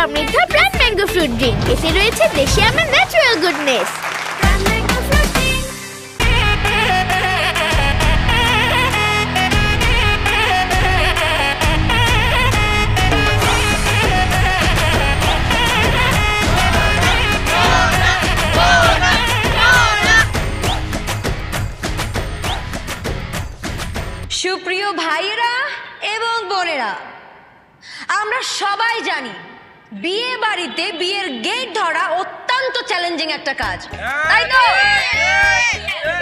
সমৃদ্ধ প্রাণ mango fruit drink. এতে রয়েছে দেশি আমের ন্যাচারাল গুডনেস। সুপ্রিয় ভাইয়েরা এবং বোনেরা, আমরা সবাই জানি বিয়ে বাড়িতে বিয়ের গেট ধরা অত্যন্ত চ্যালেঞ্জিং একটা কাজ, তাই তো?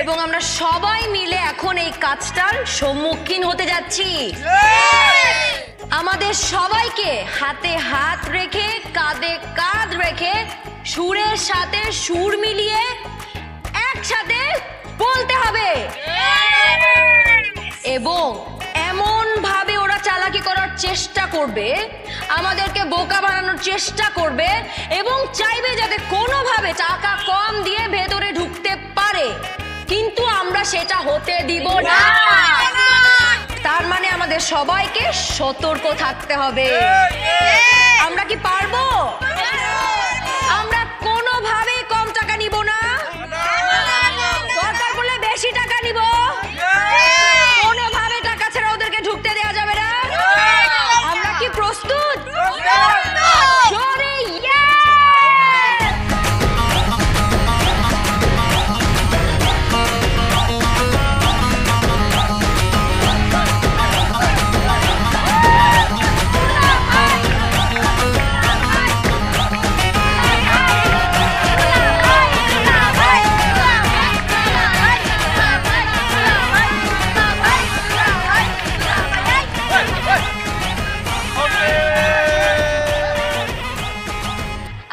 এবং আমরা সবাই মিলে এখন এই কাজটার সম্মুখীন হতে যাচ্ছি। আমাদের সবাইকে হাতে হাত রেখে কাঁধে কাঁধ রেখে সুরের সাথে সুর মিলিয়ে একসাথে বলতে হবে। এবং এমন ভাবে ওরা চালাকি করার চেষ্টা করবে, আমাদেরকে বোকা বানানোর চেষ্টা করবে এবং চাইবে যাতে কোনোভাবে টাকা কম দিয়ে ভেতরে ঢুকতে পারে, কিন্তু আমরা সেটা হতে দিব না। তার মানে আমাদের সবাইকে সতর্ক থাকতে হবে। আমরা কি পারবো? আমরা কোনোভাবে কম টাকা নিব না, দরকার পড়লে বেশি টাকা নিব। কোনোভাবে টাকা ছাড়া ওদেরকে ঢুকতে দেওয়া যাবে না। আমরা কি প্রস্তুত? জোরে ইয়েস!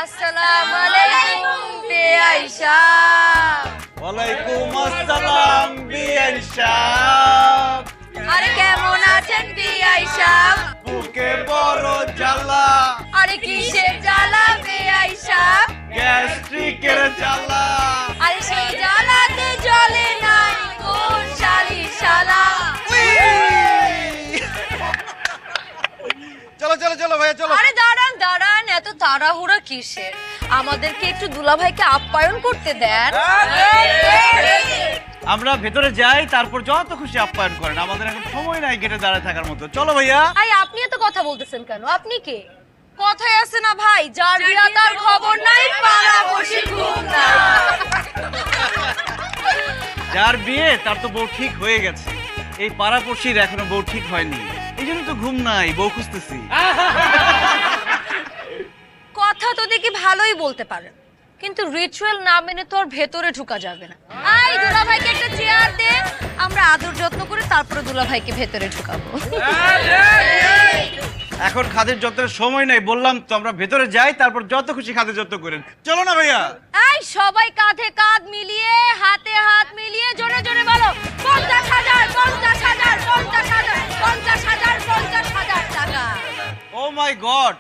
আসসালামু আলাইকুম বিআই সাহেব। ওয়ালাইকুম আসসালাম বিআই সাহেব। আরে কেমন আছেন বিআই সাহেব? বুকে বড় জ্বালা। আরে কিসের জ্বালা বিআই সাহেব? গ্যাস্ট্রিকের জ্বালা। আরে সেই জ্বালাতে জ্বলে নাই কোন শালি শালা। চলো চলো চলো ভাইয়া চলো। আরে দাঁড়ান দাঁড়ান, এত তাড়াহুড়া কিসের? আমাদেরকে একটু দুলাভাইকে আপ্যায়ন করতে দেন। আমরা ভেতরে যাই, তারপর যত খুশি আপ্যায়ন করেন। আমাদের এখন সময় নাই গেটে দাঁড়ায় থাকার মতো। চলো ভাইয়া। আই আপনি এত কথা বলতেছেন কেন? আপনি কে? কথায় আছে না ভাই, যার বিয়া তার খবর নাই, পাড়া বসে ঘুম না। যার বিয়ে তার তো বউ ঠিক হয়ে গেছে, এই পাড়াপড়শির এখনো বউ ঠিক হয়নি, এই জন্য তো ঘুম নাই, বউ খুঁজতেছি। কথা তো দেখি ভালোই বলতে পারেন, কিন্তু রিচুয়াল না মেনে তো আর ভেতরে ঢোকা যাবে না। আই দুলাভাইকে একটা চেয়ার দে, আমরা আদর যত্ন করে তারপরে দুলাভাইকে ভেতরে ঢুকাবো। এখন খাদের যত্নের সময় নাই, বললাম তো আমরা ভেতরে যাই, তারপর যত খুশি খাদের যত্ন করেন। চলো না ভাইয়া। আই সবাই কাঁধে কাঁধ মিলিয়ে হাতে হাত মিলিয়ে জোরে জোরে বলো 50,000 50,000 50,000 50,000 50,000 টাকা। ও মাই গড,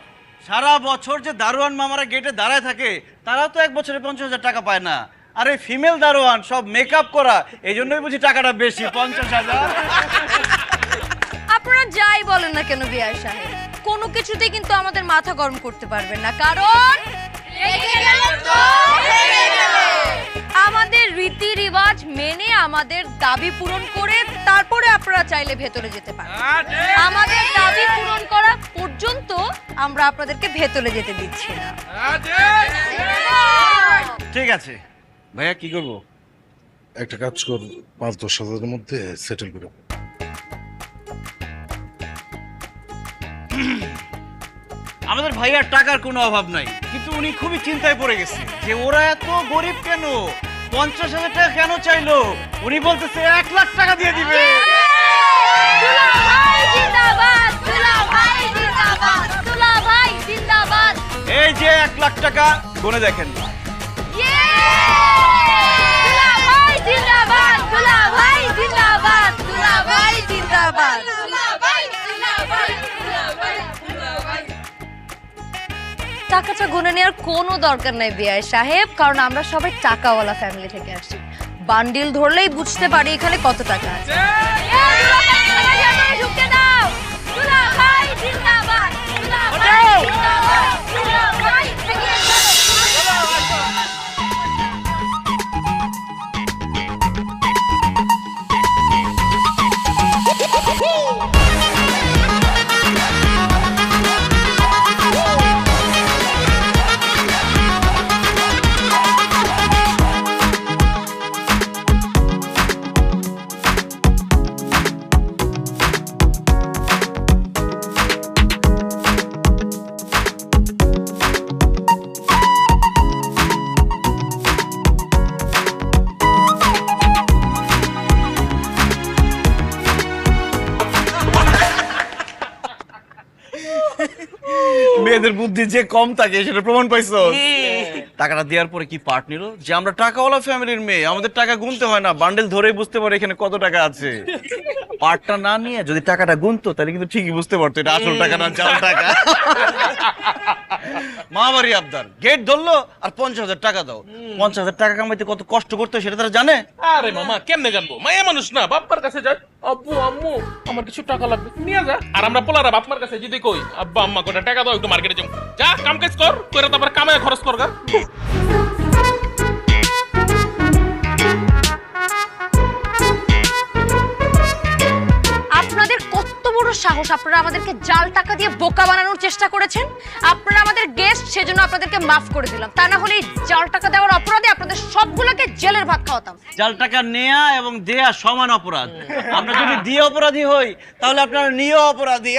সারা বছর যে দারোয়ান মামারা গেটে দাঁড়ায় থাকে তারা তো এক বছরে 50,000 টাকা পায় না। আর এই ফিমেল দারোয়ান সব মেকআপ করা, এই জন্যই বুঝি টাকাটা বেশি, 50,000। আপনারা যাই বলেন না কেন বিআই সাহেব, কোনো কিছুতেই কিন্তু আমাদের মাথা গরম করতে পারবেন না, কারণ আমাদের রীতি রিবাজ মেনে আমাদের দাবি পূরণ করে তারপরে আপনারা চাইলে ভেতরে যেতে পারেন। আমাদের দাবি পূরণ করা পর্যন্ত আমরা আপনাদেরকে ভেতরে যেতে দিচ্ছি না। ঠিক আছে ভাইয়া, কি করব? একটা কাজ কর, 5-10 হাজারের মধ্যে সেটেল করে। আমাদের ভাইয়ার টাকার কোনো অভাব নাই, কিন্তু উনি খুবই চিন্তায় পড়ে গেছে যে ওরা এত গরিব কেন, 50,000 টাকা কেন চাইলো। উনি বলতেছে 1 লাখ টাকা দিয়ে দিবে। দুলাভাই জিন্দাবাদ, দুলাভাই জিন্দাবাদ, দুলাভাই জিন্দাবাদ। এই যে 1 লাখ টাকা, গুনে দেখেন। দুলাভাই জিন্দাবাদ, দুলাভাই জিন্দাবাদ, দুলাভাই জিন্দাবাদ, দুলাভাই জিন্দাবাদ, দুলাভাই জিন্দাবাদ। টাকাটা গুনে নেওয়ার কোনো দরকার নাই বিআই সাহেব, কারণ আমরা সবাই টাকাওয়ালা ফ্যামিলি থেকে আসছি। বান্ডিল ধরলেই বুঝতে পারি এখানে কত টাকা আছে। ঢুকতে দাও। দুলাভাই জিন্দাবাদ, দুলাভাই জিন্দাবাদ, ছেলেদের বুদ্ধি যে কম থাকে সেটা প্রমাণ পাইছো। টাকাটা দেওয়ার পরে কি পার্ট নিল যে আমরা টাকাওয়ালা ফ্যামিলির মেয়ে, আমাদের টাকা গুনতে হয় না, বান্ডেল ধরেই বুঝতে পারে এখানে কত টাকা আছে। পার্টটা না নিয়ে যদি টাকাটা গুনতো তাহলে কিন্তু ঠিকই বুঝতে পারতো এটা আসল টাকা না জাল টাকা। মা বাড়ি আবদার, গেট ধরলো আর 50,000 টাকা দাও। 50,000 টাকা কামাইতে কত কষ্ট করতে হয় সেটা তারা জানে? আরে মামা কেমনে জানবো, মায়া মানুষ না, বাপ্পার কাছে যায়, আব্বু আম্মু আমার কিছু টাকা লাগবে নিয়ে যা। আর আমরা পোলারা বাপমার কাছে যদি কই আব্বা আম্মা কটা টাকা দাও একটু মার্কেটে যাও, যা কাম কাজ কর, করে তারপর কামায় খরচ কর গা। আপনাদের কত বড় সাহস, আপনারা আমাদেরকে জাল টাকা দিয়ে বোকা বানানোর চেষ্টা করেছেন। আপনারা আমাদের গেস্ট, সেজন্য আপনাদেরকে মাফ করে দিলাম, তা না হলে এই জাল টাকা দেওয়ার অপরাধে আপনাদের সবগুলোকে জেলের ভাত খাওয়াতাম। জাল টাকা নেয়া এবং দেয়া সমান অপরাধ। আমরা যদি দিয়ে অপরাধী হই তাহলে আপনারা নিয়ে অপরাধী।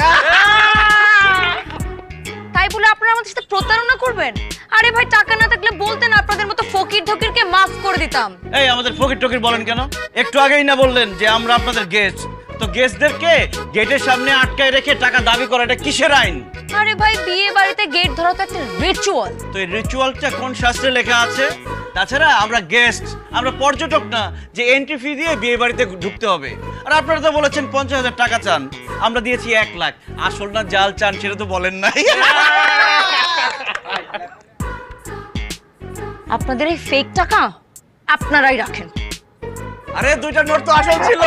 তাই বলে আপনারা আমাদের সাথে প্রতারণা করবেন? আরে ভাই, টাকা না থাকলে বলতেন, আপনাদের মতো ফকির ধকিরকে মাফ করে দিতাম। এই আমাদের ফকির টকির বলেন কেন? একটু আগেই না বললেন যে আমরা আপনাদের গেস্ট, তো গেস্টদেরকে গেটের সামনে আটকায় রেখে টাকা দাবি করা এটা কিসের আইন? আরে ভাই, বিয়ে বাড়িতে গেট ধরা তো একটা রিচুয়াল। তো এই রিচুয়ালটা কোন শাস্ত্রে লেখা আছে? তাছাড়া আমরা গেস্ট, আমরা পর্যটক না যে এন্ট্রি ফি দিয়ে বিয়ে বাড়িতে ঢুকতে হবে। আর আপনারা তো বলেছেন 50,000 টাকা চান, আমরা দিয়েছি 1 লাখ। আসল না জাল চান সেটা তো বলেন নাই। আপনাদের এই ফেক টাকা আপনারাই রাখেন। আরে 2টা নোট তো আসল ছিল।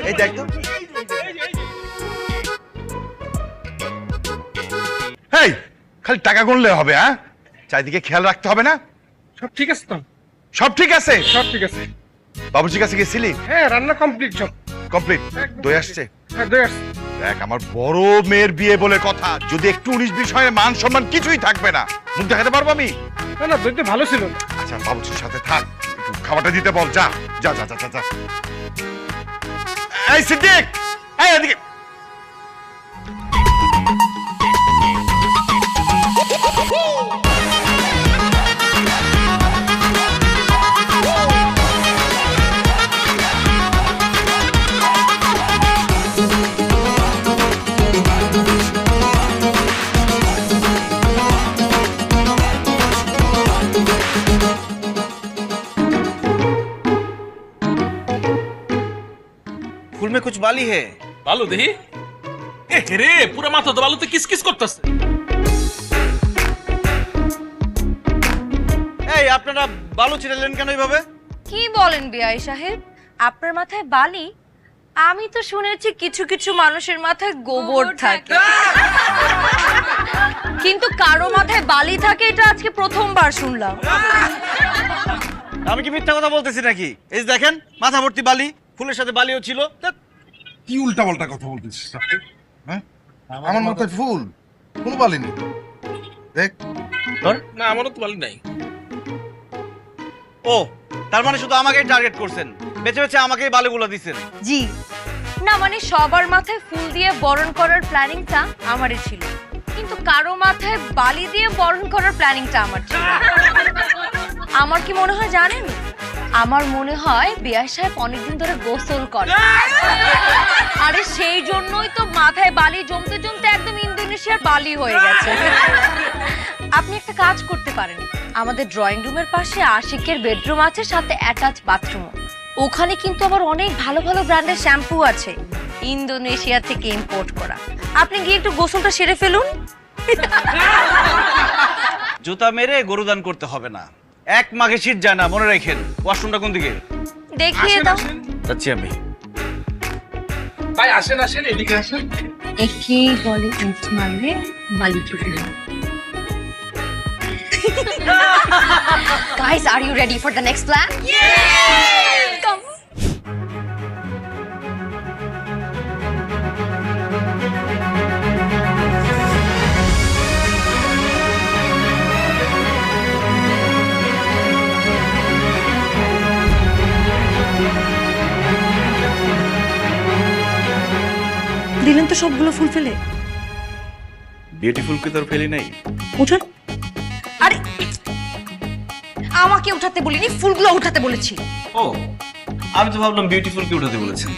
এই দেখ তো। এই খালি টাকা গুনলে হবে? হ্যাঁ, চারিদিকে খেয়াল রাখতে হবে না? সব ঠিক আছে তো? সব ঠিক আছে? সব ঠিক আছে। বাবুজির কাছে গেছিলি? হ্যাঁ, রান্না কমপ্লিট সব। কমপ্লিট? দই আসছে? হ্যাঁ, দই আসছে। দেখ, আমার বড় মেয়ের বিয়ে বলে কথা, যদি একটু 19-20 হয় মান সম্মান কিছুই থাকবে না। মুখ দেখাতে পারবো আমি? না না, দই তো ভালো ছিল। আচ্ছা, বাবুজির সাথে থাক, একটু খাবারটা দিতে বল। যা যা যা যা যা। এই সিদ্দিক, এই এদিকে। फूल में कुछ बाली है। ভালো দেখি। এ রে, পুরো মাথা তো বালুতে কিসকিস করতেছে। এই আপনারা বালু ছিটালেন কেন এইভাবে? কি বলেন বিআই সাহেব, আপনার মাথায় বালি? আমি তো শুনেছি কিছু কিছু মানুষের মাথায় গোবর থাকে, কিন্তু কারো মাথায় বালি থাকে এটা আজকে প্রথমবার শুনলাম। আমি কি মিথ্যা কথা বলতেছি নাকি? এই যে দেখেন, মাথা ভর্তি বালি, ফুলের সাথে বালিও ছিল। কি উল্টা পাল্টা কথা বলতেছিস? হ্যাঁ, আমার মাথায় ফুল, কোনো বালি নেই। দেখ, না, আমারও তো বালি নাই। ও, তার মানে শুধু আমাকেই টার্গেট করছেন, বেছে বেছে আমাকেই বালিগুলো দিচ্ছেন। জি না, মানে সবার মাথায় ফুল দিয়ে বরণ করার প্ল্যানিংটা আমারই ছিল, কিন্তু কারো মাথায় বালি দিয়ে বরণ করার প্ল্যানিংটা আমার ছিল। আমার কি মনে হয় জানেন? আমার মনে হয় বিআই সাহেব অনেকদিন ধরে গোসল করে, আরে সেই জন্যই তো মাথায় বালি জমতে জমতে একদম ইন্দোনেশিয়ার বালি হয়ে গেছে। আপনি একটা কাজ করতে পারেন, আমাদের ড্রয়িং রুমের পাশে আশিকের বেডরুম আছে, সাথে অ্যাটাচ বাথরুম। ওখানে কিন্তু আবার অনেক ভালো ভালো ব্র্যান্ডের শ্যাম্পু আছে, ইন্দোনেশিয়া থেকে ইম্পোর্ট করা। আপনি গিয়ে একটু গোসলটা সেরে ফেলুন। জুতা মেরে গরুদান করতে হবে না, 1 মাঘে শীত যায় না, মনে রাখেন। ওয়াশরুমটা কোন দিকে? দেখিয়ে দাও। যাচ্ছি আমি। তাই আসেন আসেন, এদিকে আসেন। একে বলে ইট মারলে বালি ফুটে। Guys, are you ready for the next plan? Yes! Come. দিলেন তো সবগুলো ফুল ফেলে। বিউটিফুল কি তোর ফেলি নাই? উঠান। আরে আমাকে উঠাতে বলিনি, ফুলগুলো উঠাতে বলেছি। ও, আমি তো ভাবলাম বিউটিফুল কি উঠাতে বলেছেন।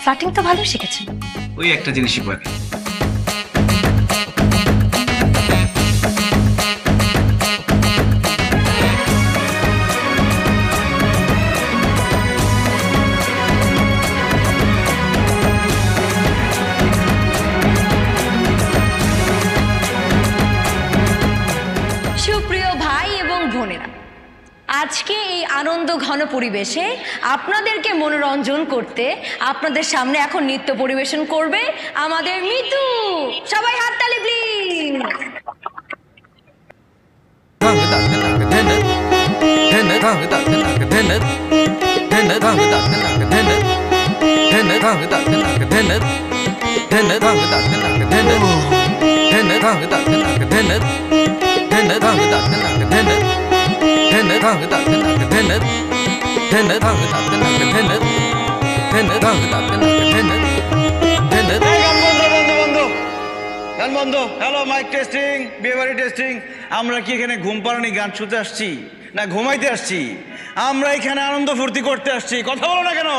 ফ্ল্যাটিং তো ভালো শিখেছেন। ওই একটা জিনিসই পারি। আজকে এই আনন্দ ঘন পরিবেশে আপনাদেরকে মনোরঞ্জন করতে আপনাদের সামনে এখন নৃত্য পরিবেশন করবে আমাদের মিতু। সবাই হাততালি প্লিজ। গান বন্ধ। Hello, mike testing, behaviour testing. আমরা কি এখানে ঘুম পাড়ানি গান শুনতে আসছি না ঘুমাইতে আসছি? আমরা এখানে আনন্দ ফুর্তি করতে আসছি। কথা বলো না কেন?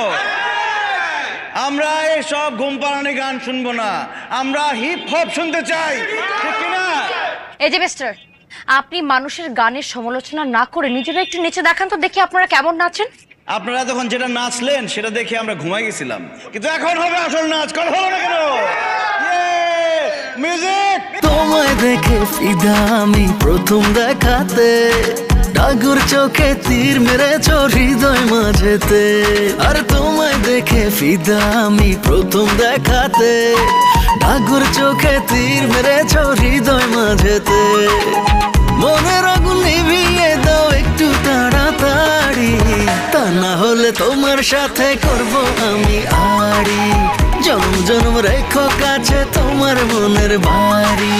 আমরা এসব ঘুম পাড়ানি গান শুনবো না, আমরা হিপ হপ শুনতে চাই, ঠিক কিনা? এই যে মিস্টার, আপনি মানুষের গানের সমালোচনা না করে নিজেরা একটু নেচে দেখান তো দেখি আপনারা কেমন নাচেন। আপনারা তখন যেটা নাচলেন সেটা দেখে আমরা ঘুমাই গেছিলাম, কিন্তু এখন হবে আসল নাচ। কথা বলো না কেন? মিউজিক। তোমায় দেখে ফিদা আমি প্রথম দেখাতে, ডাগুর চোখে তীর মেরেছ হৃদয় মাঝেতে। আর তোমায় দেখে ফিদা আমি প্রথম দেখাতে, ডাগুর চোখে তীর মেরেছ হৃদয় মাঝেতে। মনের আগুন নিভিয়ে দাও একটু তাড়াতাড়ি, তা না হলে তোমার সাথে করব আমি আড়ি। জন্ম জন্ম রেখো কাছে তোমার মনের বাড়ি।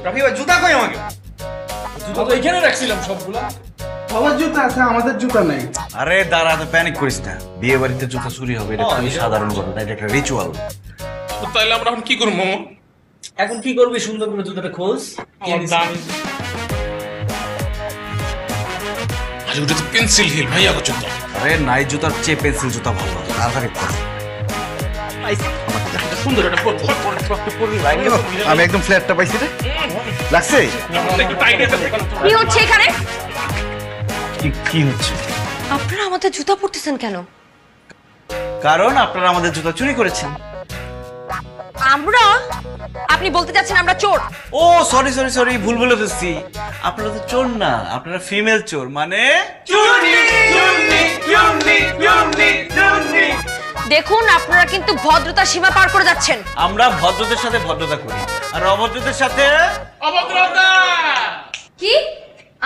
রাফি ভাই জুতা কই আমাকে? জুতা তো এখানে রাখছিলাম সবগুলা। সবার জুতা আছে, আমাদের জুতা নাই। আরে দাঁড়া, তো প্যানিক করিস না। বিয়ে বাড়িতে জুতা চুরি হবে এটা খুবই সাধারণ ঘটনা, এটা একটা রিচুয়াল। তো তাইলে আমরা এখন কি করবো মামা? এখন কি করবি? সুন্দর করে জুতাটা খোঁজ। আমার দাম আরে ওটা তো পেন্সিল হিল ভাইয়া গো জুতা। আরে নাই জুতার চেয়ে পেন্সিল জুতা ভালো। তাড়াতাড়ি কর। সুন্দর একটা পড়বো। আমি একদম ফ্ল্যাটটা পাইছি রে, লাগছে? একটু টাইট আছে। কি হচ্ছে এখানে? কি হচ্ছে? আপনারা আমাদের জুতা পরতেছেন কেন? কারণ আপনারা আমাদের জুতা চুরি করেছেন। আমরা? আপনি বলতে চাচ্ছেন আমরা চোর? ও সরি সরি সরি, ভুল বলে ফেলছি। আপনারা তো চোর না, আপনারা ফিমেল চোর, মানে দেখুন আপনারা কিন্তু ভদ্রতার সীমা পার করে যাচ্ছেন। আমরা ভদ্রদের সাথে ভদ্রতা করি, আর অভদ্রদের সাথে অভদ্রতা। কি?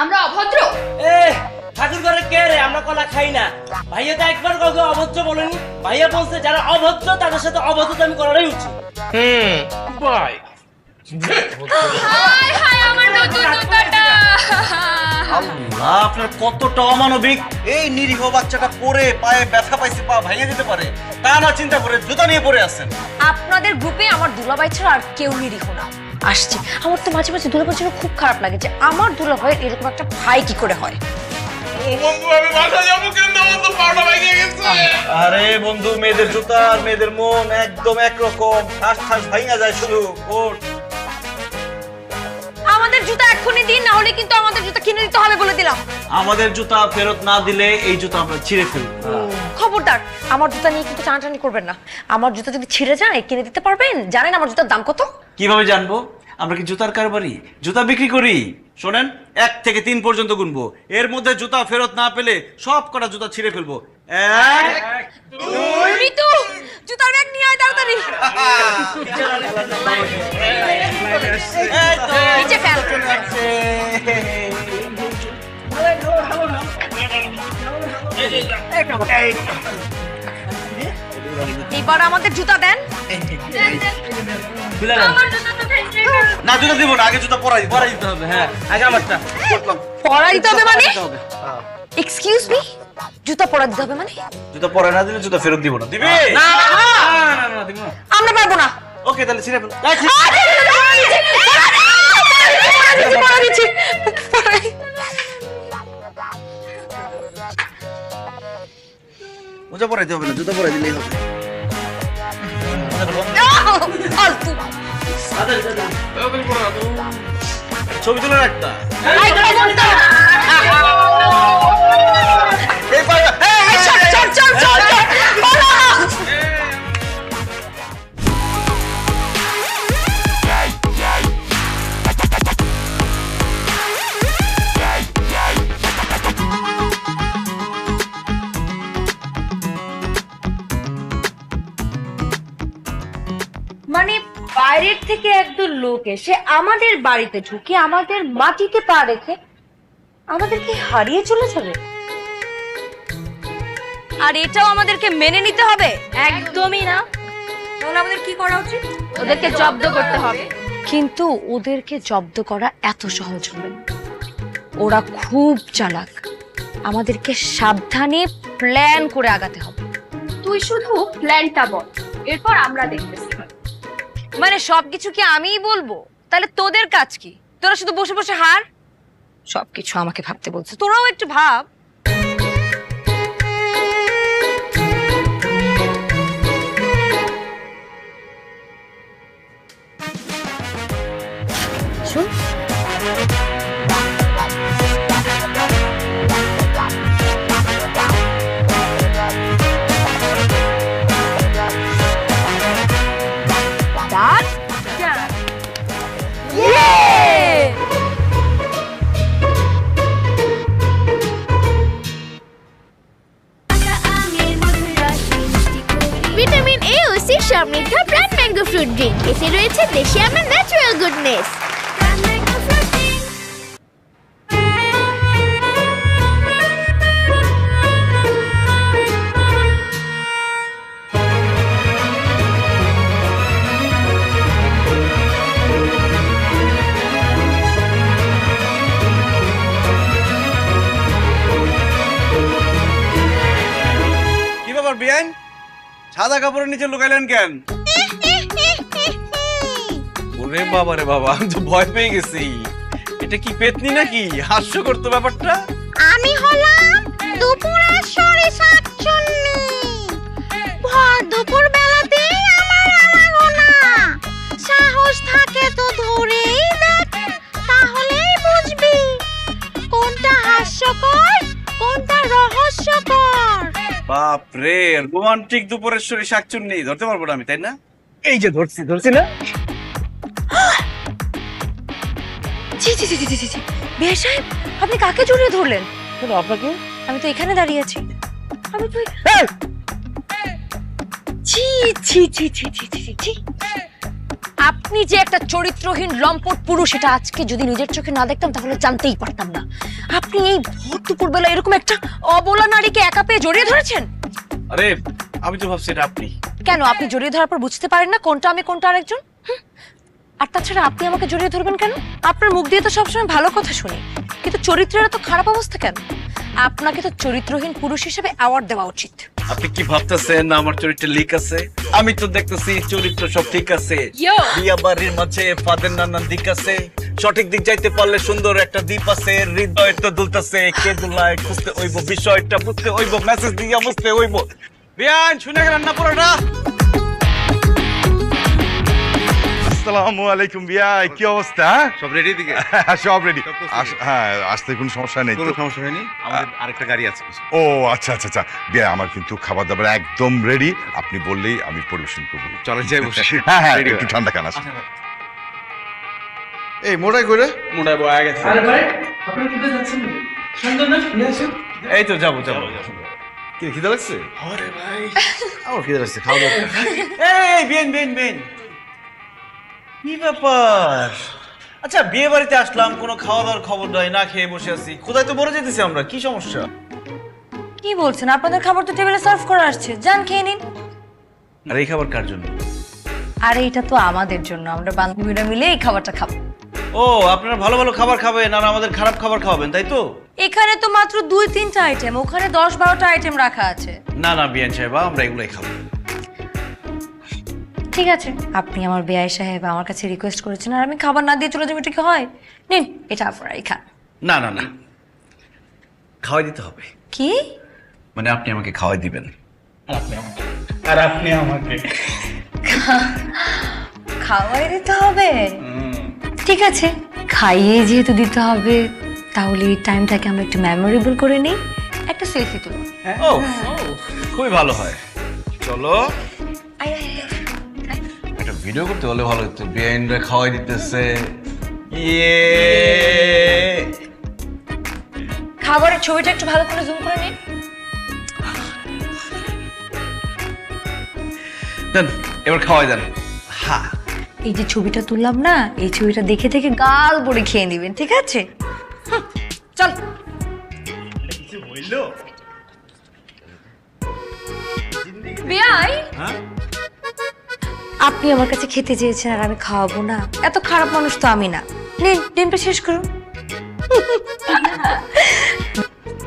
আমরা অভদ্র? ঠাকুর ঘরে কে রে? আমরা কলা খাই না। ভাইয়া তো একবার কাউকে অভদ্র বলেনি। ভাইয়া বলছে যারা অভদ্র তাদের সাথে অভদ্রতামি করাই উচিত। বাই। হাই হাই আমার নতুন জুতাটা। আল্লাহ, আপনার কতটা অমানবিক। এই নিরীহ বাচ্চাটা পরে পায়ে ব্যথা পাইছে, পা ভেঙে দিতে পারে, তা না চিন্তা করে জুতা নিয়ে পড়ে আছেন। আপনাদের গ্রুপে আমার দুলাভাই ছাড়া আর কেউ নিরীহ না। আসছে, আমার তো মাঝে মাঝে দুলাভাইয়ের জন্য খুব খারাপ লাগে যে আমার দুলাভাইয়ের এরকম একটা ভাই কি করে হয়। ও বন্ধু আমি বাসা যাবো কিন্তু আমার তো পাউডার ভেঙে গেছে। আরে বন্ধু, মেয়েদের জুতা আর মেয়েদের মন একদম একরকম, ঠাস ঠাস ভাঙা যায় শুধু। ওঠ। আমাদের জুতা এক্ষুনি দিন, না হলে কিন্তু আমাদের জুতা কিনে দিতে হবে বলে দিলাম। আমাদের জুতা ফেরত না দিলে এই জুতা আমরা ছিঁড়ে ফেলবো। খবরদার আমার জুতা নিয়ে কিন্তু টানাটানি করবেন না। আমার জুতা যদি ছিঁড়ে যায় কিনে দিতে পারবেন? জানেন আমার জুতার দাম কত? কিভাবে জানবো? আমরা কি জুতার কারবারি? জুতা বিক্রি করি। শোনেন, 1 থেকে 3 পর্যন্ত গুনবো, এর মধ্যে জুতা ফেরত না পেলে সব কটা জুতা ছিঁড়ে ফেলবো। 1 2 মিতু জুতার ব্যাগ নিয়ে আয় তাড়াতাড়ি। নিচে ফেল। এবার আমাদের জুতা দেন। খুলে নেন। না জুতা দিব না, আগে জুতা পরাই দিতে হবে। হ্যাঁ আগে আমারটা। পরা দিতে হবে মানে? দিতে হবে। এক্সকিউজ মি, জুতা পরা দিতে হবে মানে? জুতা পরে না দিলে জুতা ফেরত দিব না। দিবি? না, না দিব না। আমরা পারবো না। ওকে তাহলে ছিঁড়ে ফেল। পরা দিচ্ছি। মোজা পরাইতে হবে না, জুতা পরাই দিলেই হবে। ফালতু। ছবি তোলার একটা। এই কোনটা? এই পায়ে চল। পালা। মানে বাইরের থেকে একদল লোক এসে আমাদের বাড়িতে ঢুকে আমাদের মাটিতে পা রেখে আমাদেরকে হারিয়ে চলে যাবে, আর এটাও আমাদেরকে মেনে নিতে হবে? একদমই না। তাহলে আমাদের কি করা উচিত? ওদেরকে জব্দ করতে হবে। কিন্তু ওদেরকে জব্দ করা এত সহজ হবে না, ওরা খুব চালাক। আমাদেরকে সাবধানে প্ল্যান করে আগাতে হবে। তুই শুধু প্ল্যানটা বল, এরপর আমরা দেখতেছি। মানে সবকিছু কি আমিই বলবো? তাহলে তোদের কাজ কি? তোরা শুধু বসে বসে হার? সবকিছু আমাকে ভাবতে বলছে, তোরাও একটু ভাব। শুন, ভিটামিন এ ও সি সমৃদ্ধ প্রাণ ম্যাঙ্গো ফ্রুট ড্রিঙ্ক, এতে রয়েছে দেশি আমের ন্যাচারাল গুডনেস। কি ব্যাপার বিয়ান, সাদা কাপড়ের নিচে লুকাইলেন কেন? ওরে বাবা রে বাবা, আমি তো ভয় পেয়ে গেছি। এটা কি পেতনি নাকি? হাস্যকর তো ব্যাপারটা। আমি হলাম দুপুরের শাকচুন্নি। ভর দুপুর বেলাতেই আমার আনাগোনা। সাহস থাকে তো ধরেই দেখ, তাহলেই বুঝবি কোনটা হাস্যকর কোনটা রহস্যকর। বাপ রে, রোমান্টিক দুপুরেশ্বরী শাকচুন্নি ধরতে পারবো না আমি, তাই না? এই যে ধরছি না। জি জি জি জি জি জি। বিয়ে সাহেব, আপনি কাকে জড়িয়ে ধরলেন? আপনাকে আমি তো এখানে দাঁড়িয়ে আছি। আমি তো এই! জি জি জি জি জি জি জি। আপনি যে একটা চরিত্রহীন লম্পট পুরুষ, এটা আজকে যদি নিজের চোখে না দেখতাম তাহলে জানতেই পারতাম না। আপনি এই ভোর দুপুরবেলা এরকম একটা অবলা নারীকে একা পেয়ে জড়িয়ে ধরেছেন। আরে আমি তো ভাবছি এটা আপনি। কেন আপনি জড়িয়ে ধরার পর বুঝতে পারেন না কোনটা আমি কোনটা আরেকজন? আর তাছাড়া আপনি আমাকে জড়িয়ে ধরবেন কেন? আপনার মুখ দিয়ে তো সবসময় ভালো কথা শুনি, কিন্তু চরিত্রের তো খারাপ অবস্থা কেন? আপনাকে তো চরিত্রহীন পুরুষ হিসেবে অ্যাওয়ার্ড দেওয়া উচিত। আপনি কি ভাবতেছেন আমার চরিত্রে লিক আছে? আমি তো দেখতেছি চরিত্র সব ঠিক আছে। বিয়া বাড়ির মাঝে ফাদের নানান দিক আছে, সঠিক দিক যাইতে পারলে সুন্দর একটা দ্বীপ আছে। হৃদয় তো দুলতাছে, কে দুলায় খুঁজতে হইব, বিষয়টা বুঝতে হইব, মেসেজ দিয়া বুঝতে হইব। বিয়ান শুনে গেলেন না পুরোটা? আসসালামু আলাইকুম বিয়াই, কি অবস্থা? সব রেডি দিকে? সব রেডি। হ্যাঁ, আসতে কোনো সমস্যা নেই কোনো তো? সমস্যা হয়নি, আমাদের আরেকটা গাড়ি আছে। ও আচ্ছা আচ্ছা আচ্ছা বিয়াই, আমার কিন্তু খাবার দাবার একদম রেডি। আপনি বললেই আমি পরিবেশন করবো। চলেন যাই বসে। হ্যাঁ হ্যাঁ, Ready একটু হয়ে। ঠান্ডা খান। এই মোটাই করে মোটাই বয়া গেছে। আরে ভাই, আপনারা কোথায় যাচ্ছেন? সুন্দর না? নিয়ে আসেন। এই তো যাবো যাবো। কি খিদে লাগছে? আরে ভাই, আমার খিদে লাগছে, খাওয়া দাওয়া। এই বিয়ান বিয়ান বিয়ান, কি ব্যাপার? আচ্ছা বিয়ে বাড়িতে আসলাম, কোনো খাওয়া দাওয়ার খবর নাই, না খেয়ে বসে আছি। কোথায় তো মরে যেতেছি আমরা, কি সমস্যা? কি বলছেন? আপনাদের খাবার তো টেবিলে সার্ভ করা আসছে, যান খেয়ে নিন। আর এই খাবার কার জন্য? আর এটা তো আমাদের জন্য, আমরা বান্ধবীরা মিলে এই খাবারটা খাবো। ও, আপনারা ভালো ভালো খাবার খাবেন আর আমাদের খারাপ খাবার খাওয়াবেন, তাই তো? এখানে তো মাত্র 2-3টা আইটেম, ওখানে 10-12টা আইটেম রাখা আছে। না না বিয়ান সাহেবা, আমরা এগুলোই খাবো। ঠিক আছে, আপনি আমার বেয়াই সাহেব আমার কাছে রিকোয়েস্ট করেছেন আর আমি খাবার না দিয়ে চলে যাবো, এটা কি হয়? নিন, এটা আপনারাই খান। না না না, খাওয়াই দিতে হবে। কি মানে আপনি আমাকে খাওয়াই দিবেন। আর আপনি আমাকে খাওয়াই দিতে হবে? ঠিক আছে, খাইয়ে যেহেতু দিতে হবে তাহলে এই টাইমটাকে আমরা একটু মেমোরেবল করে নিই, একটা সেলফি তুলো। ও, খুবই ভালো হয়। চলো একটা ভিডিও করতে হলে ভালো হতো। বিয়াইনরা খাওয়াই দিতেছে। ইয়ে, খাবারের ছবিটা একটু ভালো করে জুম করে নিন। দেন এবার খাওয়াই দেন। হ্যাঁ, এই যে ছবিটা তুললাম না, এই ছবিটা দেখে দেখে গাল পরে খেয়ে নেবেন, ঠিক আছে? চল। বিয়াই, আপনি আমার কাছে খেতে চেয়েছেন আর আমি খাওয়াবো না, এত খারাপ মানুষ তো আমি না। নিন, ডিমটা শেষ করুন।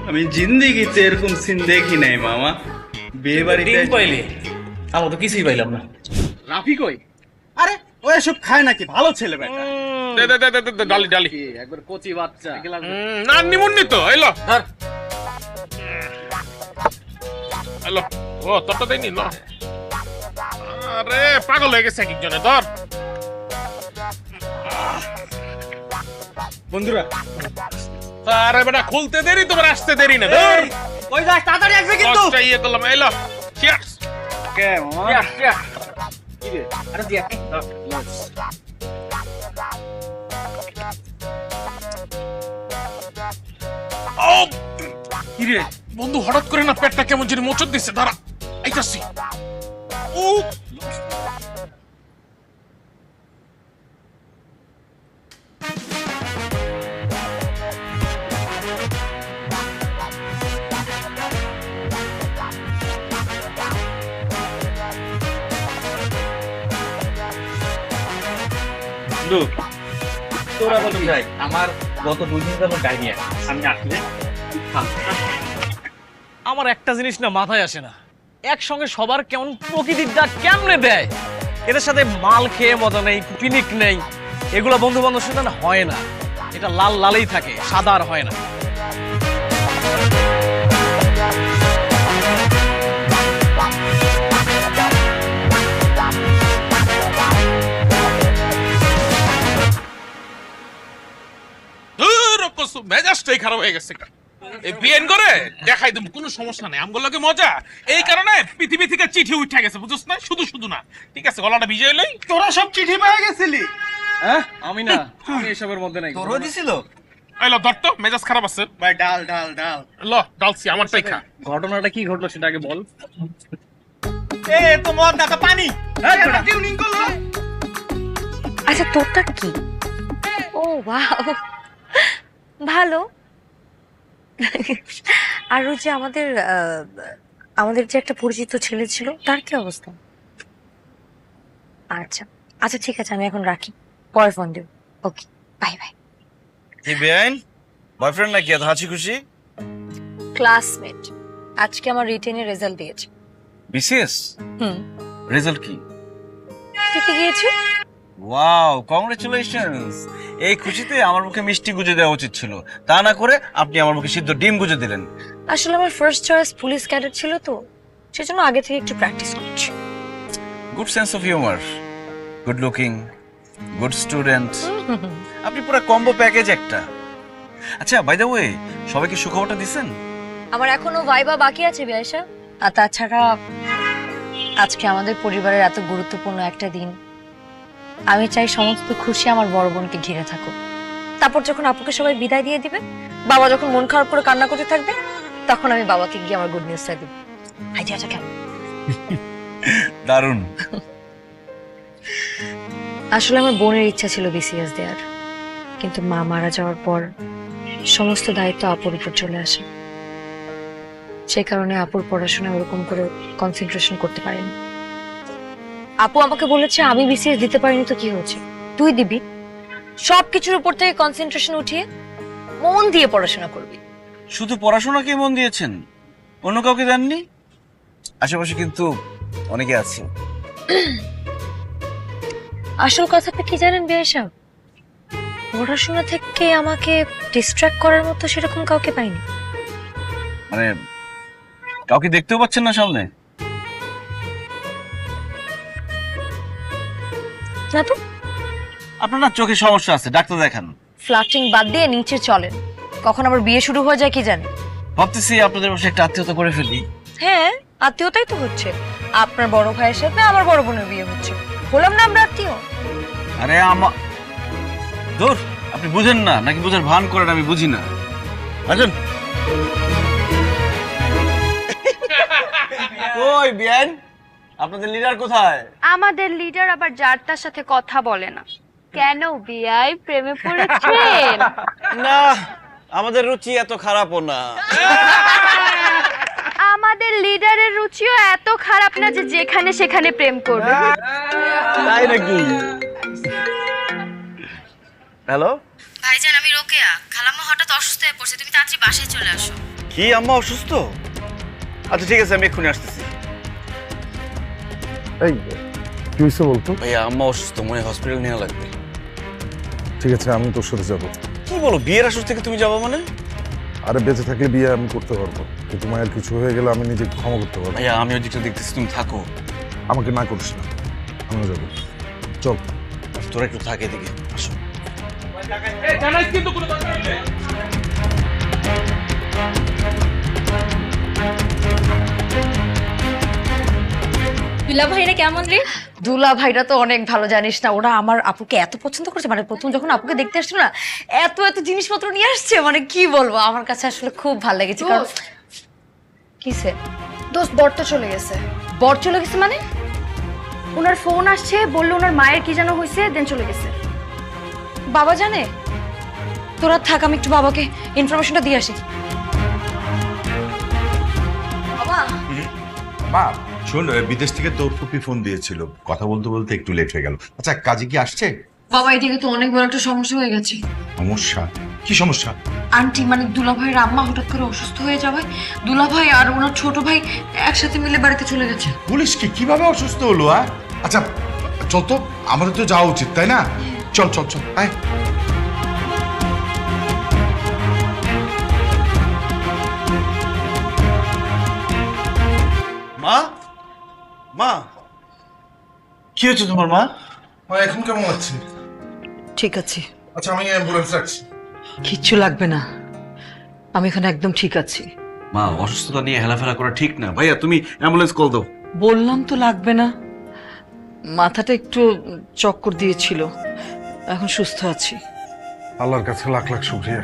আমি জিন্দেগিতে এরকম সিন দেখি নাই মামা। বিয়ে বাড়িতে পাইলে আমরা তো কিছুই পাইলাম না। রাফি কই? আরে ও এসব খায় নাকি? ভালো ছেলে বেটা। দে দে দে দে, দে ডালি ডালি। একবার কচি বাচ্চা। না নিমুন্নি তো, এলো ধর। এলো, ও তোরটা দেয়নি না। আরে পাগল হয়ে গেছে একজনে, ধর। বন্ধুরা, আরে বেটা খুলতে দেরি, তোমার আসতে দেরি না, ধর। ওই যাস, তাড়াতাড়ি আসবে কিন্তু। কষ্ট ইয়ে করলাম, এলো। চিয়ার্স। কে মামা? কি রে? আরে দিয়া। ও কি রে বন্ধু, হঠাৎ করে না পেটটা কেমন জানি মোচড় দিচ্ছে, দাঁড়া আইতাছি। ও তোরা বলুন যাই, আমার গত 2 দিন ধরে ডায়রিয়া। আমি আসলে আমার একটা জিনিস না মাথায় আসে না, একসঙ্গে সবার কেমন প্রকৃতির ডাক কেমনে দেয়। এদের সাথে মাল খেয়ে মজা নেই, পিকনিক নেই, এগুলো বন্ধু বান্ধবের সাথে না হয় না। এটা লাল লালেই থাকে, সাদা আর হয় না। মেজাজটাই খারাপ হয়ে গেছে। এই বিয়েন করে দেখাই দেব, কোনো সমস্যা নেই, আমগুলো লাগে মজা। এই কারণে পৃথিবী থেকে চিঠি উঠে গেছে, বুঝছ না? শুধু শুধু না, ঠিক আছে, গলাটা ভিজে এলেই। তোরা সব চিঠি পেয়ে গেছিলি? হ্যাঁ, আমি না, আমি এসবের মধ্যে নাই। তোরও দিছিল? এলো ধর তো, মেজাজ খারাপ আছে। ভাই ডাল ডাল ডাল। ল ডালছি, আমারটাই খা। ঘটনাটা কি ঘটলো সেটা আগে বল। এ তো মদ না তো পানি। এই বেটা টিউনিং করলো। আচ্ছা, তোরটা কি? ও ওয়াও, ভালো। আর ওই যে আমাদের যে একটা পরিচিত ছেলে ছিল, তার কি অবস্থা? আচ্ছা আচ্ছা, ঠিক আছে, আমি এখন রাখি, পরে ফোন দেব। ওকে, বাই বাই। কি বেআইন, বয়ফ্রেন্ড নাকি এত হাসি খুশি? ক্লাসমেট, আজকে আমার রিটেনের রেজাল্ট দিয়েছে। বিসিএস রেজাল্ট কি? ঠিকই গিয়েছে। Wow, congratulations. এই খুশিতে আমার মুখে মিষ্টি গুজে দেওয়া উচিত ছিল, তা না করে আপনি আমার মুখে সিদ্ধ ডিম গুজে দিলেন। আসলে আমার ফার্স্ট চয়েস পুলিশ ক্যাডেট ছিল তো, সেজন্য আগে থেকে একটু প্র্যাকটিস করছি। Good sense of humour, good looking, good student. আপনি পুরো কম্বো প্যাকেজ একটা। আচ্ছা, বাই দ্য ওয়ে, সবাইকে সুখবরটা দিছেন? আমার এখনো ভাইবা বাকি আছে বিয়াইশা। আর তাছাড়া আজকে আমাদের পরিবারের এত গুরুত্বপূর্ণ একটা দিন, আমি চাই সমস্ত খুশি আমার বড় বোনকে ঘিরে থাকুক। তারপর যখন আপুকে সবাই বিদায় দিয়ে দিবে, বাবা যখন মন খারাপ করে কান্না করতে থাকবে, তখন আমি বাবাকে গিয়ে আমার গুড নিউজটা দিব। আইডিয়াটা কেমন? দারুণ। আসলে আমার বোনের ইচ্ছা ছিল বিসিএস দেওয়ার, কিন্তু মা মারা যাওয়ার পর সমস্ত দায়িত্ব আপুর উপর চলে আসে। সেই কারণে আপুর পড়াশোনা ওরকম করে কনসেন্ট্রেশন করতে পারেনি। আপু আমাকে বলেছে আমি বিসিএস দিতে পারিনি তো কি হয়েছে, তুই দিবি। সবকিছুর উপর থেকে কনসেন্ট্রেশন উঠিয়ে মন দিয়ে পড়াশোনা করবি। শুধু পড়াশোনাকে মন দিয়েছেন, অন্য কাউকে দেননি? আশেপাশে কিন্তু অনেকে আছে। আসল কথাটা কি জানেন বিয়ে সাহেব, পড়াশোনা থেকে আমাকে ডিস্ট্র্যাক্ট করার মতো সেরকম কাউকে পাইনি। মানে কাউকে দেখতেও পাচ্ছেন না সামনে? না তো। আপনার না চোখে সমস্যা আছে, ডাক্তার দেখান। ফ্লার্টিং বাদ দিয়ে নিচে চলেন, কখন আবার বিয়ে শুরু হয়ে যায় কি জানে। ভাবতেছি আপনাদের বসে একটা আত্মীয়তা করে ফেলি। হ্যাঁ, আত্মীয়তাই তো হচ্ছে। আপনার বড় ভাইয়ের সাথে আমার বড় বোনের বিয়ে হচ্ছে, হলাম না আমরা আত্মীয়। আরে দূর, আপনি বুঝেন না নাকি বুঝার ভান করেন আমি বুঝি না। বুঝেন ওই বিয়ান, আপনাদের লিডার কোথায়? আমাদের লিডার আবার যার তার সাথে কথা বলে না। কেন বিয়াই প্রেমে পড়েছেন? না, আমাদের রুচি এত খারাপও না। আমাদের লিডারের রুচিও এত খারাপ না যে যেখানে সেখানে প্রেম করবে। তাই নাকি? হ্যালো ভাইজান, আমি রোকেয়া। খালাম্মা হঠাৎ অসুস্থ হয়ে পড়ছে, তুমি তাড়াতাড়ি বাসায় চলে আসো। কি আম্মা অসুস্থ? আচ্ছা ঠিক আছে, আমি এক্ষুনি আসতেছি। এই কি হয়েছে বলতো? ভাইয়া আম্মা অসুস্থ, মনে হসপিটাল নেওয়া লাগবে। ঠিক আছে, আমি তোর সাথে যাবো। কি বলো, বিয়ের আসর থেকে তুমি যাবো মানে? আরে বেঁচে থাকলে বিয়ে আমি করতে পারবো, কিন্তু মায়ের কিছু হয়ে গেলে আমি নিজেকে ক্ষমা করতে পারবো। ভাইয়া আমি ওদিকটা দেখতেছি, তুমি থাকো। আমাকে না করিস না, আমি যাবো। চল তোরা একটু থাকে এদিকে, আসো। জানাইস কিন্তু কোনো দরকার নেই। দুলা ভাইরা কেমন রে? দুলা ভাইরা তো অনেক ভালো, জানিস না ওরা আমার আপুকে এত পছন্দ করেছে। মানে প্রথম যখন আপুকে দেখতে আসছিল না, এত এত জিনিসপত্র নিয়ে আসছে, মানে কি বলবো, আমার কাছে আসলে খুব ভালো লেগেছে। কারণ কিসে দোস্ত বর তো চলে গেছে। বর চলে গেছে মানে? ওনার ফোন আসছে, বললো ওনার মায়ের কি যেন হয়েছে, দেন চলে গেছে। বাবা জানে? তোরা থাক, আমি একটু বাবাকে ইনফরমেশনটা দিয়ে আসি। বাবা মা শোন, বিদেশ থেকে তোর ফুপি ফোন দিয়েছিল, কথা বলতে বলতে একটু লেট হয়ে গেল। আচ্ছা কাজে কি আসছে? বাবা, এদিকে তো অনেক বড় একটা সমস্যা হয়ে গেছে। সমস্যা? কি সমস্যা? আন্টি মানে দুলা ভাইয়ের আম্মা হঠাৎ করে অসুস্থ হয়ে যাওয়ায় দুলা ভাই আর ওনার ছোট ভাই একসাথে মিলে বাড়িতে চলে গেছে। পুলিশ কি কিভাবে অসুস্থ হলো? আচ্ছা চল তো, আমাদের তো যাওয়া উচিত তাই না? চল চল চল, আয়। মা, মা কি হয়েছে তোমার? মা মা এখন কেমন আছে? ঠিক আছে। আচ্ছা আমি অ্যাম্বুলেন্স রাখছি। কিচ্ছু লাগবে না, আমি এখানে একদম ঠিক আছি। মা অসুস্থতা নিয়ে হেলাফেলা করা ঠিক না। ভাইয়া তুমি অ্যাম্বুলেন্স কল দাও। বললাম তো লাগবে না, মাথাটা একটু চক্কর দিয়েছিল, এখন সুস্থ আছি। আল্লাহর কাছে লাখ লাখ শুকরিয়া।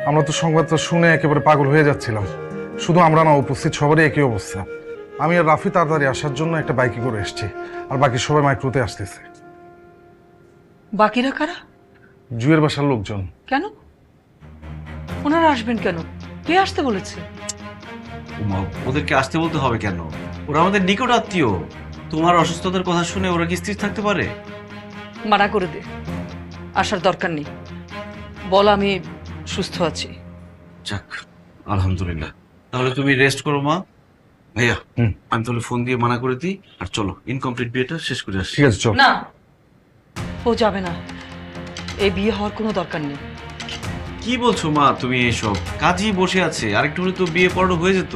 আমরা তো সংবাদটা শুনে একেবারে পাগল হয়ে যাচ্ছিলাম। শুধু আমরা না, উপস্থিত সবারই একই অবস্থা। আমি আর রাফি তাড়াতাড়ি আসার জন্য একটা বাইকে করে এসেছি, আর বাকি সবাই মাইক্রোতে আসতেছে। বাকিরা কারা? জুয়ের বাসার লোকজন। কেন ওনারা আসবেন কেন? কে আসতে বলেছে? ওদেরকে আসতে বলতে হবে কেন? ওরা আমাদের নিকট আত্মীয়। তোমার অসুস্থতার কথা শুনে ওরা কি স্থির থাকতে পারে? মানা করে দে, আসার দরকার নেই। বল আমি সুস্থ আছি। যাক আলহামদুলিল্লাহ। তাহলে তুমি রেস্ট করো মা। ভাইয়া আমি তাহলে ফোন দিয়ে মানা করে দিই, আর চলো ইনকমপ্লিট বিয়েটা শেষ করে আসি। ঠিক আছে চল। না, ও যাবে না, এই বিয়ে হওয়ার কোনো দরকার নেই। কি বলছো মা তুমি? এইসব কাজই বসে আছে, আরেকটু হলে তো বিয়ে পড়ানো হয়ে যেত।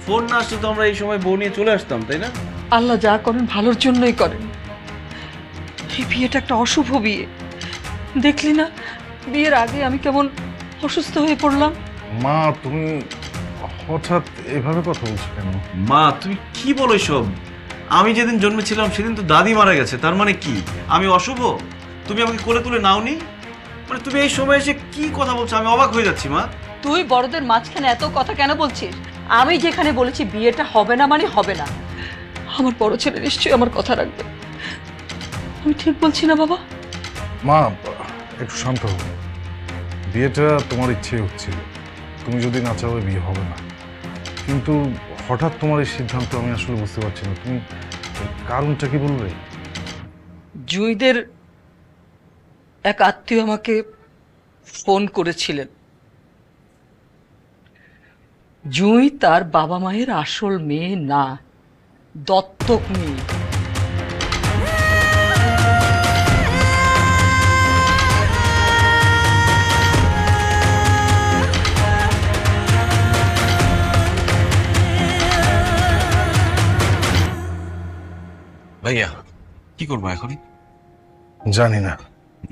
ফোন না আসলে তো আমরা এই সময় বউ নিয়ে চলে আসতাম, তাই না? আল্লাহ যা করেন ভালোর জন্যই করেন। এই বিয়েটা একটা অশুভ বিয়ে, দেখলি না বিয়ের আগে আমি কেমন অসুস্থ হয়ে পড়লাম। মা তুমি হঠাৎ এভাবে কথা বলছো কেন? মা তুমি কি বলো এসব? আমি যেদিন জন্মেছিলাম সেদিন তো দাদি মারা গেছে, তার মানে কি আমি অশুভ? তুমি আমাকে কোলে তুলে নাওনি? মানে তুমি এই সময় এসে কি কথা বলছো? আমি অবাক হয়ে যাচ্ছি মা। তুই বড়দের মাঝখানে এত কথা কেন বলছিস? আমি যেখানে বলেছি বিয়েটা হবে না মানে হবে না। আমার বড় ছেলে নিশ্চয়ই আমার কথা রাখবে। আমি ঠিক বলছি না বাবা? মা একটু শান্ত হও। বিয়েটা তোমার ইচ্ছে হচ্ছিল, তুমি যদি না চাও বিয়ে হবে না। কিন্তু হঠাৎ তোমার এই সিদ্ধান্ত আমি আসলে বুঝতে পারছি না। তুমি কারণটা কি বলবে? জুঁইদের এক আত্মীয় আমাকে ফোন করেছিলেন। জুঁই তার বাবা মায়ের আসল মেয়ে না, দত্তক মেয়ে। ভাইয়া কি করবো এখন? জানি না।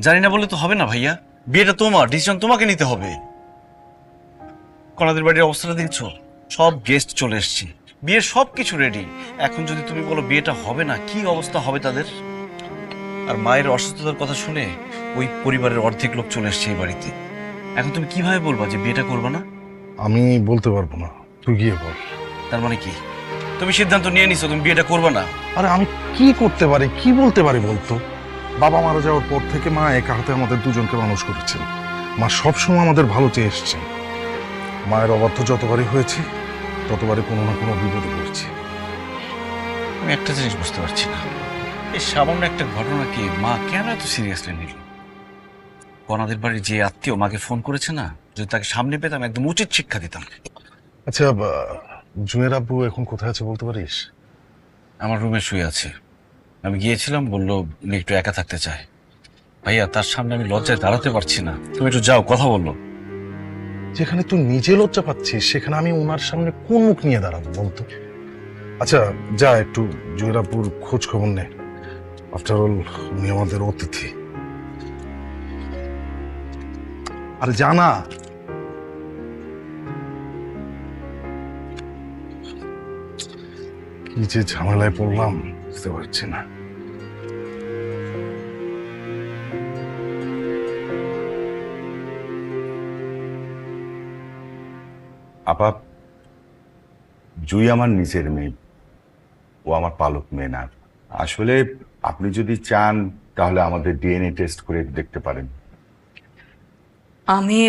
জানি না বলে তো হবে না ভাইয়া, বিয়েটা তোমার, ডিসিশন তোমাকে নিতে হবে। কনাদের বাড়ির অবস্থাটা দেখছো, সব গেস্ট চলে এসছে, বিয়ের সব কিছু রেডি। এখন যদি তুমি বলো বিয়েটা হবে না, কি অবস্থা হবে তাদের? আর মায়ের অসুস্থতার কথা শুনে ওই পরিবারের অর্ধেক লোক চলে এসছে এই বাড়িতে। এখন তুমি কিভাবে বলবা যে বিয়েটা করবে না? আমি বলতে পারবো না, তুই গিয়ে বল। তার মানে কি তুমি সিদ্ধান্ত নিয়ে নিছো তুমি বিয়েটা করবে না? আরে আমি কি করতে পারি, কি বলতে পারি বলতো? বাবা মারা যাওয়ার পর থেকে মা একা হাতে আমাদের দুজনকে মানুষ করেছেন। মা সবসময় আমাদের ভালো চেয়ে এসছেন। মায়ের অবাধ্য যতবারই হয়েছে ততবারই কোনো না কোনো বিপদে পড়েছি। আমি একটা জিনিস বুঝতে পারছি না, এই সামান্য একটা ঘটনাকে মা কেন এত সিরিয়াসলি নিল? কনাদের বাড়ির যে আত্মীয় মাকে ফোন করেছে না, যদি তাকে সামনে পেতাম একদম উচিত শিক্ষা দিতাম। আচ্ছা, জুঁয়ের আব্বু এখন কোথায় আছে বলতে পারিস? আমার রুমে শুয়ে আছে, আমি গিয়েছিলাম, বললো উনি একটু একা থাকতে চায়। ভাইয়া তার সামনে আমি লজ্জায় দাঁড়াতে পারছি না, তুমি একটু যাও কথা বললো। যেখানে তুই নিজে লজ্জা পাচ্ছিস সেখানে আমি ওনার সামনে কোন মুখ নিয়ে দাঁড়াবো বলতো? আচ্ছা যা, একটু জুঁয়ের আব্বুর খোঁজ খবর নে। আফটার অল উনি আমাদের অতিথি। আরে জানা। কি যে ঝামেলায় পড়লাম বুঝতে পারছি না। আপা, জুই আমার নিজের মেয়ে, ও আমার পালক মেয়ে না। আসলে আপনি যদি চান তাহলে আমাদের ডিএনএ টেস্ট করে দেখতে পারেন। আমি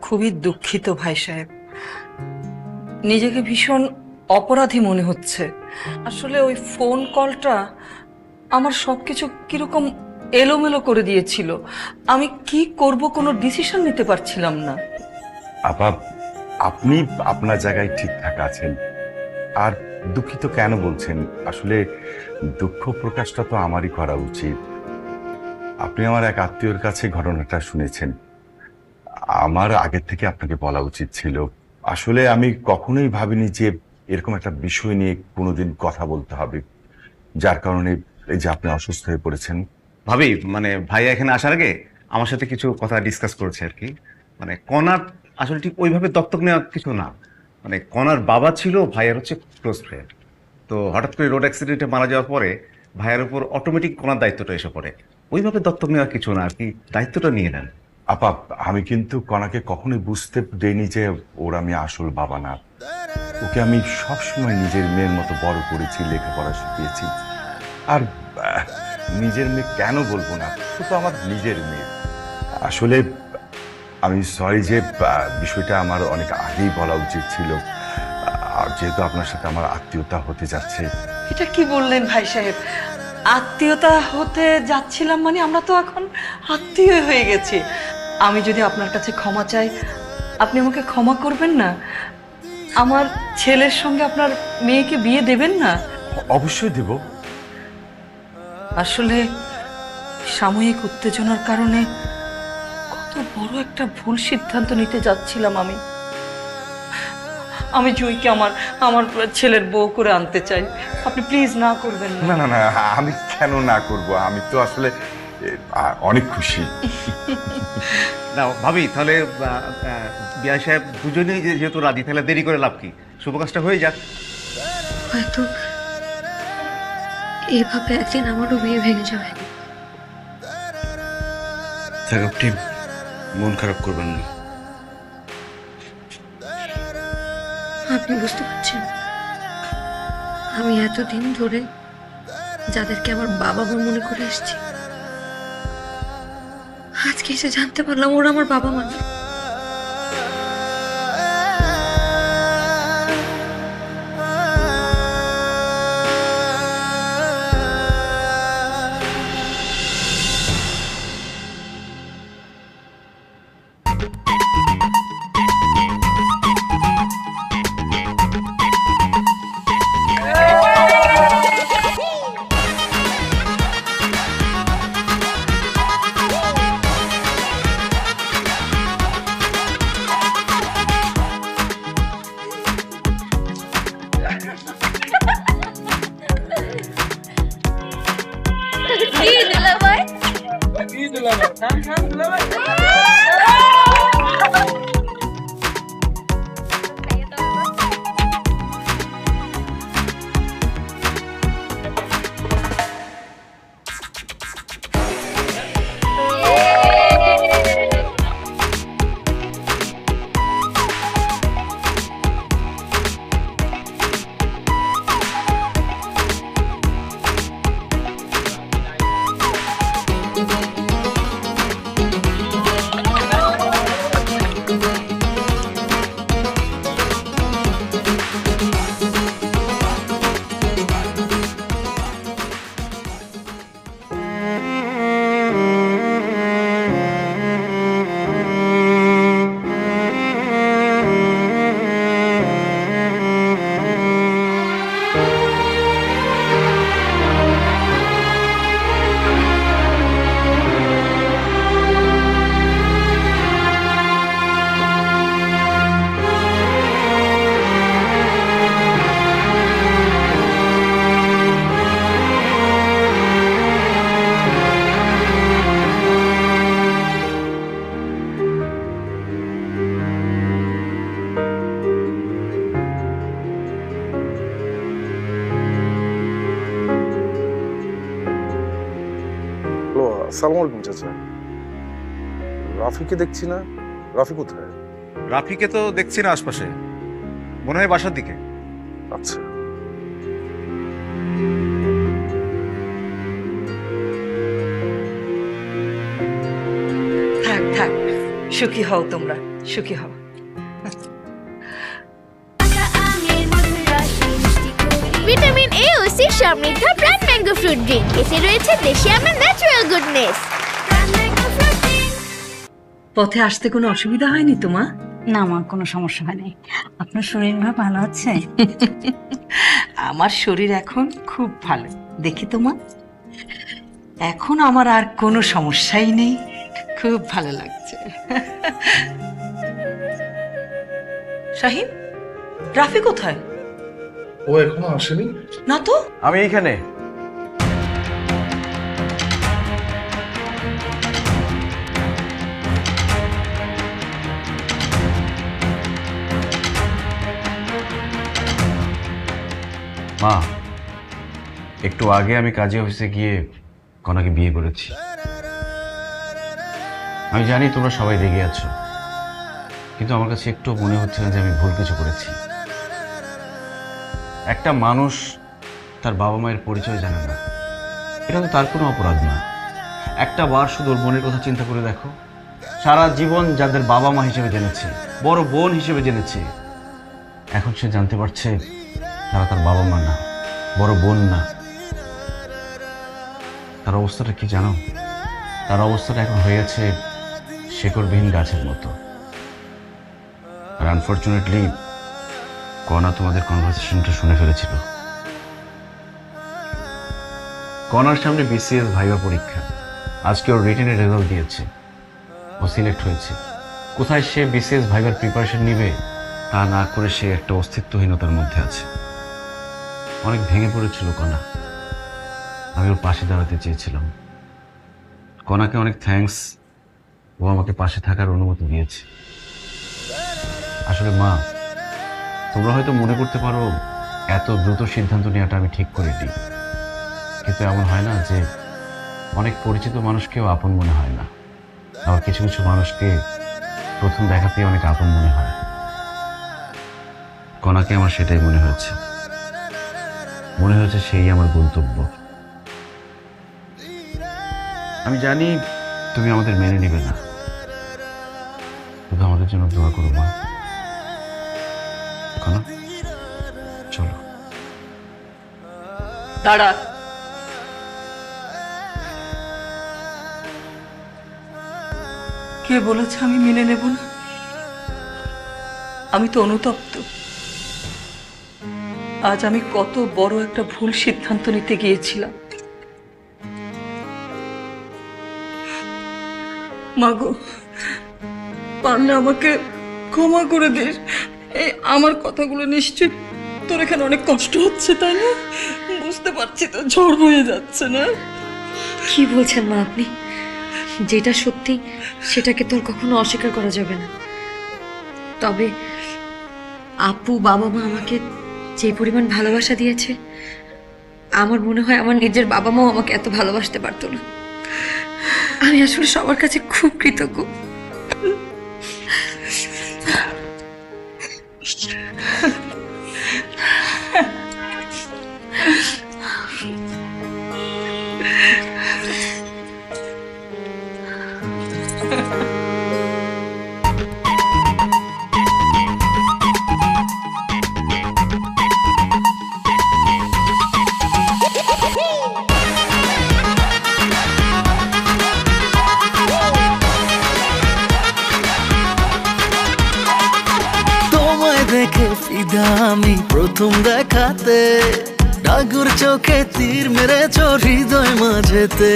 খুবই দুঃখিত ভাই সাহেব, নিজেকে ভীষণ অপরাধী মনে হচ্ছে। আসলে ওই ফোন কলটা আমার সবকিছু কিরকম এলোমেলো করে দিয়েছিল। আমি কি করব কোনো ডিসিশন নিতে পারছিলাম না। আপা, আপনি আপনার জায়গায় ঠিকঠাক আছেন, আর দুঃখিত কেন বলছেন? আসলে দুঃখ প্রকাশটা তো আমারই করা উচিত। আপনি আমার এক আত্মীয়র কাছে ঘটনাটা শুনেছেন, আমার আগের থেকে আপনাকে বলা উচিত ছিল। আসলে আমি কখনোই ভাবিনি যে এরকম একটা বিষয় নিয়ে কোনোদিন কথা বলতে হবে, যার কারণে এই যে আপনি অসুস্থ হয়ে পড়েছেন। ভাবি, মানে ভাইয়া এখানে আসার আগে আমার সাথে কিছু কথা ডিসকাস করেছে আর কি। মানে কনার আসলে ঠিক ওইভাবে দত্তক নেওয়া কিছু না, মানে কনার বাবা ছিল ভাইয়ার হচ্ছে ক্লোজ ফ্রেন্ড। তো হঠাৎ করে রোড অ্যাক্সিডেন্টে মারা যাওয়ার পরে ভাইয়ার উপর অটোমেটিক কনার দায়িত্বটা এসে পড়ে। ওইভাবে দত্তক নেওয়া কিছু না আর কি, দায়িত্বটা নিয়ে নেন। আপা, আমি কিন্তু কনাকে কখনোই বুঝতে দেইনি যে ওর আমি আসল বাবা না। ওকে আমি সবসময় নিজের মেয়ের মতো বড় করেছি, লেখাপড়া শিখিয়েছি। আর নিজের মেয়ে কেন বলবো না, ও তো আমার নিজের মেয়ে। আসলে আমি সরি যে বিষয়টা আমার অনেক আগেই বলা উচিত ছিল। আর যেহেতু আপনার সাথে আমার আত্মীয়তা হতে যাচ্ছে। এটা কি বললেন ভাই সাহেব? আত্মীয়তা হতে যাচ্ছিলাম মানে আমরা তো এখন আত্মীয় হয়ে গেছি। আমি যদি আপনার কাছে ক্ষমা চাই, আপনি আমাকে ক্ষমা করবেন না? আমার ছেলের সঙ্গে আপনার মেয়েকে বিয়ে দেবেন না? অবশ্যই দেব। আসলে সাময়িক উত্তেজনার কারণে কত বড় একটা ভুল সিদ্ধান্ত নিতে যাচ্ছিলাম আমি। আমি জুঁইকে আমার ছেলের বউ করে আনতে চাই, আপনি প্লিজ না করবেন না। না না, আমি কেন না করব? আমি তো আসলে অনেক খুশি। না ভাবি, তাহলে বিয়া সাহেব দুজনেই যেহেতু রাজি, তাহলে দেরি করে লাভ কি? শুভ কাজটা হয়ে যাক। হয়তো এভাবে একদিন আমারও বিয়ে ভেঙে যাবে। টিম, মন খারাপ করবেন না। আপনি বুঝতে পারছেন, আমি এতদিন ধরে যাদেরকে আমার বাবা মা মনে করে এসেছি, আজকে এসে জানতে পারলাম ওরা আমার বাবা মা না। আসসালামু আলাইকুম চাচা। রাফিকে দেখছি না, রাফি কোথায়? রাফিকে তো দেখছি না আশপাশে, মনে হয় বাসার দিকে। আচ্ছা, থাক থাক, সুখী হও তোমরা, সুখী হও। ভিটামিন এ ও সি সমৃদ্ধ প্রাণ ম্যাঙ্গো ফ্রুট ড্রিঙ্ক। এতে রয়েছে দেশি আমের ন্যাচারাল গুডনেস। পথে আসতে কোনো অসুবিধা হয়নি তোমা? না মা, কোনো সমস্যা হয়নি। আপনার শরীর ভালো আছে? আমার শরীর এখন খুব ভালো, দেখি তোমা। এখন আমার আর কোনো সমস্যাই নেই, খুব ভালো লাগছে। শাহিন, রাফি কোথায়? ও এখনো আসেনি না তো। আমি এইখানে। মা, একটু আগে আমি কাজে অফিসে গিয়ে কনাকে বিয়ে করেছি। আমি জানি তোমরা সবাই রেগে আছো, কিন্তু আমার কাছে একটু মনে হচ্ছে না যে আমি ভুল কিছু করেছি। একটা মানুষ তার বাবা মায়ের পরিচয় জানে না, এটা তো তার কোনো অপরাধ না। একটা বার শুধু ওর বোনের কথা চিন্তা করে দেখো। সারা জীবন যাদের বাবা মা হিসেবে জেনেছে, বড় বোন হিসেবে জেনেছে, এখন সে জানতে পারছে তারা তার বাবা মা না, বড় বোন না। তার অবস্থাটা কি জানো? তার অবস্থাটা এখন হয়ে গেছে শেকড়বিহীন গাছের মতো। আর আনফর্চুনেটলি কণা তোমাদের কনভারসেশনটা শুনে ফেলেছিল। কণার সামনে বিসিএস ভাইভা পরীক্ষা, আজকে ওর রিটেনের রেজাল্ট দিয়েছে, ও সিলেক্ট হয়েছে। কোথায় সে বিসিএস ভাইভার প্রিপারেশন নিবে তা না করে সে একটা অস্তিত্বহীনতার মধ্যে আছে। অনেক ভেঙে পড়েছিল কণা, আমি ওর পাশে দাঁড়াতে চেয়েছিলাম। কণাকে অনেক থ্যাঙ্কস, ও আমাকে পাশে থাকার অনুমতি দিয়েছে। আসলে মা, তোমরা হয়তো মনে করতে পারো এত দ্রুত সিদ্ধান্ত নেওয়াটা আমি ঠিক করিনি, কিন্তু এমন হয় না যে অনেক পরিচিত মানুষকেও আপন মনে হয় না, আবার কিছু কিছু মানুষকে প্রথম দেখাতেই অনেক আপন মনে হয়। কণাকে আমার সেটাই মনে হয়েছে, মনে হয়েছে সেই আমার গন্তব্য। আমি জানি তুমি আমাদের মেনে নিবে না, শুধু আমাদের জন্য দোয়া করো মা। কণা, চলো। দাঁড়া, কে বলেছে আমি মেনে নেব না? আমি তো অনুতপ্ত। আজ আমি কত বড় একটা ভুল সিদ্ধান্ত নিতে গিয়েছিলাম। মাগো, পারলে আমাকে ক্ষমা করে দিস। এই আমার কথাগুলো নিশ্চয় তোর এখানে অনেক কষ্ট হচ্ছে, তাই না? বুঝতে পারছি তো, ঝড় হয়ে যাচ্ছে না? কি বলছেন মা আপনি? যেটা সত্যি সেটাকে তোর কখনো অস্বীকার করা যাবে না। তবে আপু বাবা মা আমাকে যে পরিমাণ ভালোবাসা দিয়েছে, আমার মনে হয় আমার নিজের বাবা মাও আমাকে এত ভালোবাসতে পারতো না। আমি আসলে সবার কাছে খুব কৃতজ্ঞ। দেখে ফিদা আমি প্রথম দেখাতে, ডাগুর চোখে তীর মেরেছ হৃদয় মাঝেতে।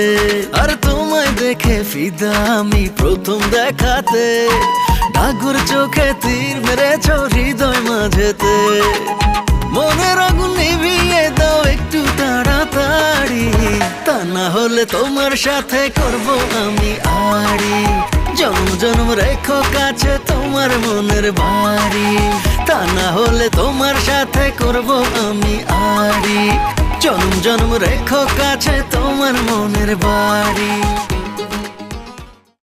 আর তোমায় দেখে ফিদা আমি প্রথম দেখাতে, ডাগুর চোখে তীর মেরেছ হৃদয় মাঝেতে। মনের আগুন নিভিয়ে দাও একটু তাড়াতাড়ি, তা না হলে তোমার সাথে করব আমি আড়ি। জন্ম জন্ম রেখো কাছে তোমার মনের বাড়ি, তা না হলে তোমার সাথে করব আমি আড়ি। জন্ম জন্ম রেখো কাছে তোমার মনের বাড়ি।